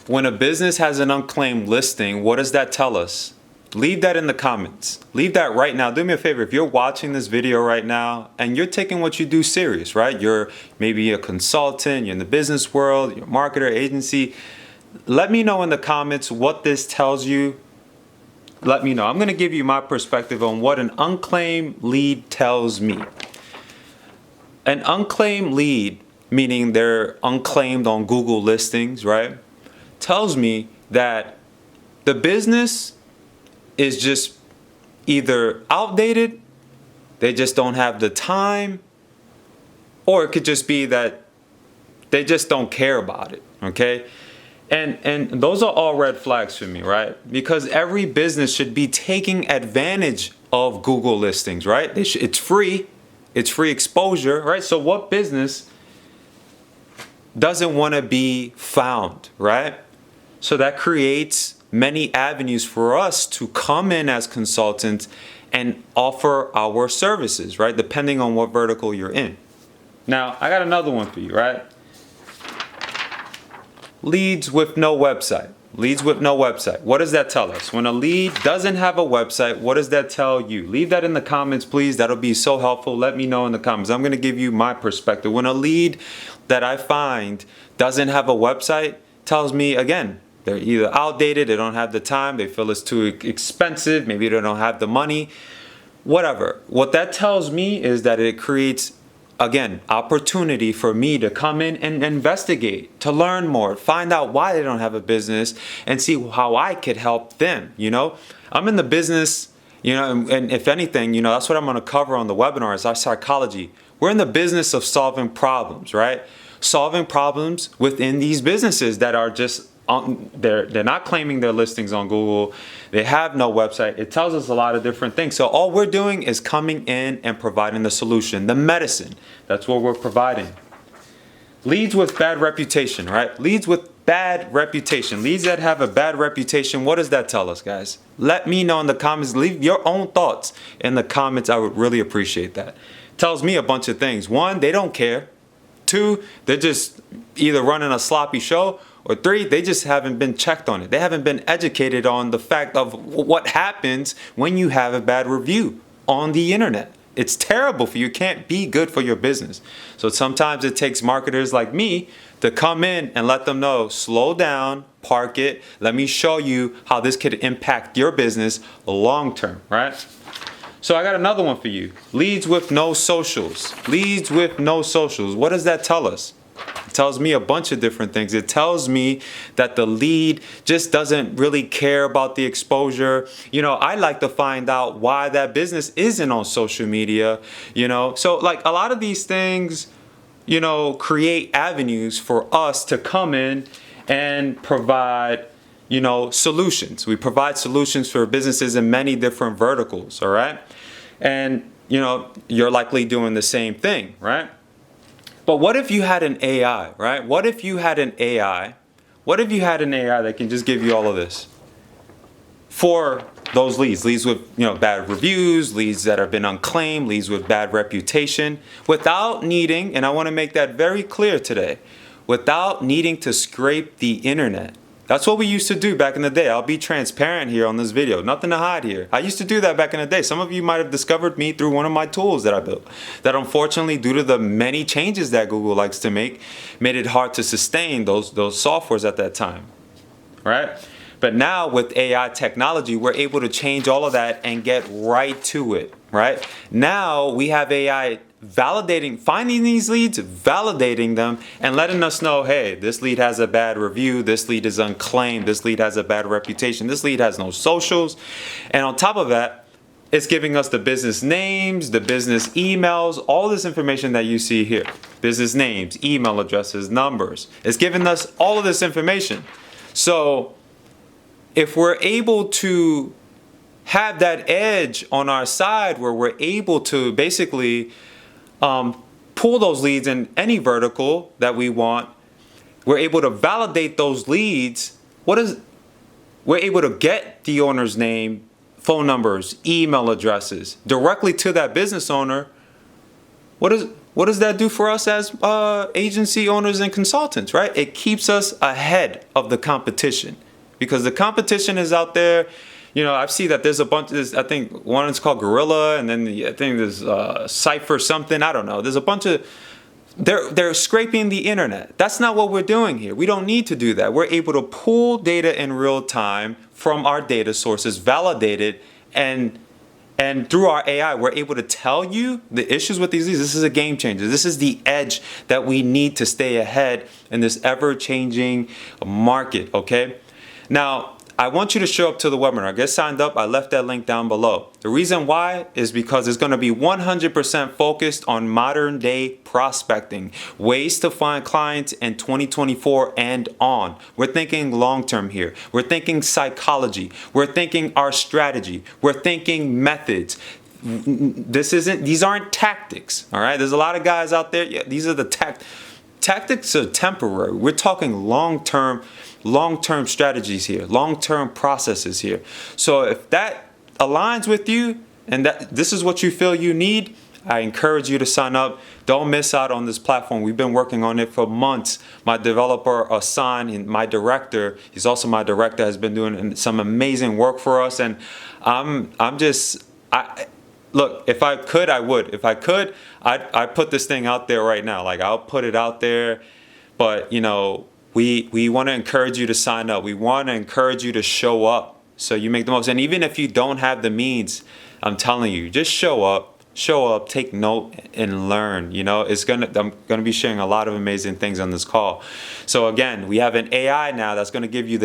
When a business has an unclaimed listing, what does that tell us? Leave that in the comments. Leave that right now. Do me a favor. If you're watching this video right now and you're taking what you do serious, right? You're maybe a consultant, you're in the business world, you're a marketer, agency. Let me know in the comments what this tells you. Let me know. I'm going to give you my perspective on what an unclaimed lead tells me. An unclaimed lead, meaning they're unclaimed on Google listings, right? Tells me that the business is just either outdated, they just don't have the time, or it could just be that they just don't care about it, okay? And those are all red flags for me, right? Because every business should be taking advantage of Google listings, right? It's free exposure, right? So what business doesn't want to be found, right? So that creates many avenues for us to come in as consultants and offer our services, right? Depending on what vertical you're in. Now, I got another one for you, right? Leads with no website. Leads with no website. What does that tell us? When a lead doesn't have a website, what does that tell you? Leave that in the comments, please. That'll be so helpful. Let me know in the comments. I'm going to give you my perspective. When a lead that I find doesn't have a website, tells me, again, they're either outdated, they don't have the time, they feel it's too expensive, maybe they don't have the money, whatever. What that tells me is that it creates, again, opportunity for me to come in and investigate, to learn more, find out why they don't have a business, and see how I could help them, you know? I'm in the business, you know, and if anything, you know, that's what I'm gonna cover on the webinar is our psychology. We're in the business of solving problems, right? Solving problems within these businesses that are just they're not claiming their listings on Google. They have no website. It tells us a lot of different things. So all we're doing is coming in and providing the solution, the medicine. That's what we're providing. Leads with bad reputation, right? Leads with bad reputation. Leads that have a bad reputation. What does that tell us, guys? Let me know in the comments. Leave your own thoughts in the comments. I would really appreciate that. Tells me a bunch of things. One, they don't care. Two, they're just either running a sloppy show, or three, they just haven't been checked on it. They haven't been educated on the fact of what happens when you have a bad review on the internet. It's terrible for you. It can't be good for your business. So sometimes it takes marketers like me to come in and let them know, slow down, park it. Let me show you how this could impact your business long term, right? So I got another one for you. Leads with no socials. Leads with no socials. What does that tell us? It tells me a bunch of different things. It tells me that the lead just doesn't really care about the exposure. You know, I like to find out why that business isn't on social media, you know. So like a lot of these things, you know, create avenues for us to come in and provide, you know, solutions. We provide solutions for businesses in many different verticals, all right? And, you know, you're likely doing the same thing, right? But what if you had an AI, right? What if you had an AI? What if you had an AI that can just give you all of this for those leads? Leads with, you know, bad reviews, leads that have been unclaimed, leads with bad reputation, without needing, and I want to make that very clear today, without needing to scrape the internet. That's what we used to do back in the day. I'll be transparent here on this video. Nothing to hide here. I used to do that back in the day. Some of you might have discovered me through one of my tools that I built. That unfortunately, due to the many changes that Google likes to make, made it hard to sustain those softwares at that time, right? But now with AI technology, we're able to change all of that and get right to it, right? Now we have AI validating, finding these leads, validating them, and letting us know, hey, this lead has a bad review, this lead is unclaimed, this lead has a bad reputation, this lead has no socials. And on top of that, it's giving us the business names, the business emails, all this information that you see here. Business names, email addresses, numbers. It's giving us all of this information. So if we're able to have that edge on our side where we're able to basically pull those leads in any vertical that we want, we're able to validate those leads. We're able to get the owner's name, phone numbers, email addresses directly to that business owner. What What does that do for us as agency owners and consultants, right? It keeps us ahead of the competition because the competition is out there. You know, I see that there's a bunch of this, I think one is called Gorilla, and then I think there's Cypher something. I don't know. There's a bunch of, they're scraping the internet. That's not what we're doing here. We don't need to do that. We're able to pull data in real time from our data sources, validate it, and through our AI, we're able to tell you the issues with these leads. This is a game changer. This is the edge that we need to stay ahead in this ever-changing market, okay? Now, I want you to show up to the webinar. Get signed up. I left that link down below. The reason why is because it's going to be 100% focused on modern day prospecting, ways to find clients in 2024 and on. We're thinking long-term here. We're thinking psychology. We're thinking our strategy. We're thinking methods. These aren't tactics, all right? There's a lot of guys out there. Yeah, these are the tactics are temporary. We're talking long-term strategies here, long-term processes here. So if that aligns with you and that this is what you feel you need, I encourage you to sign up. Don't miss out on this platform. We've been working on it for months. My developer, Asan, and my director, he's also my director, has been doing some amazing work for us. And look, if I could, I would. If I could, I'd put this thing out there right now. Like, I'll put it out there. But, you know, we want to encourage you to sign up. We want to encourage you to show up so you make the most. And even if you don't have the means, I'm telling you, just show up, take note, and learn. You know, I'm gonna be sharing a lot of amazing things on this call. So again, we have an AI now that's gonna give you the